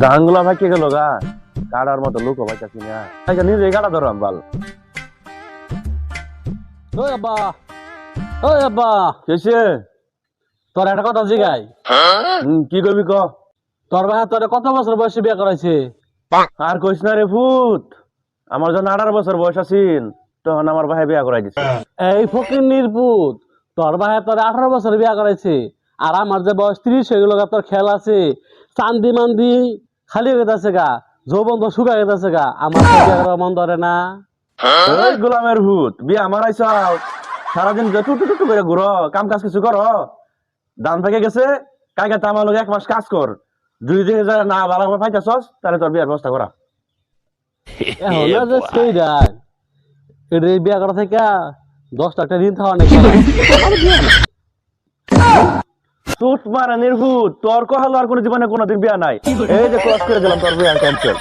ধানগুলা ভাই কে গেল গা কাটার মতো লোক পাইতাছি না নিজে কাটা ধরাম বাল। ওই আব্বা, ওই আব্বা, কেছে তোর একটা কথা জিগাই। কি করবি ক? তোর ভাই তোর কত বছর বয়সে বিয়ে করাইছে? আর কইস না রে ভূত, আমার যখন 18 বছর বয়স আছিল তখন আমার ভাই বিয়া করাই দিছে। এই ফকির নির্পুত, তোর ভাই তোর 18 বছর বিয়ে করাইছে, আর আমার যে বয়স 30 হয়ে গেল, তোর খেয়াল আছে? চান্দি মান্দি খালি হয়ে গেছে গা, যৌবন তো শুকা গেছে গা, আমার তো বিয়ে করা মন ধরে না। ওই গোলামের ভূত, বিয়া আমার আইসাও সারাদিন টুটু টুটু করে ঘুরো, কাম কাজ কিছু করো? দান থেকে গেছে কালকে তো আমার লোক 1 মাস কাজ কর, 2 দিন না ভালো করে পাইতাছস তাহলে তোর বিয়ার ব্যবস্থা করা। এখন যে সেইটাই, এটা বিয়ে করা থেকে 10 টাকা ঋণ খাওয়া নেই। সুট মারা নির্ভূত, তোর কহালো আর কোনো জীবনে কোনোদিন বিয়া নাই। এই যে ক্রস করে দিলাম, তোর বিয়া ক্যান্সেল।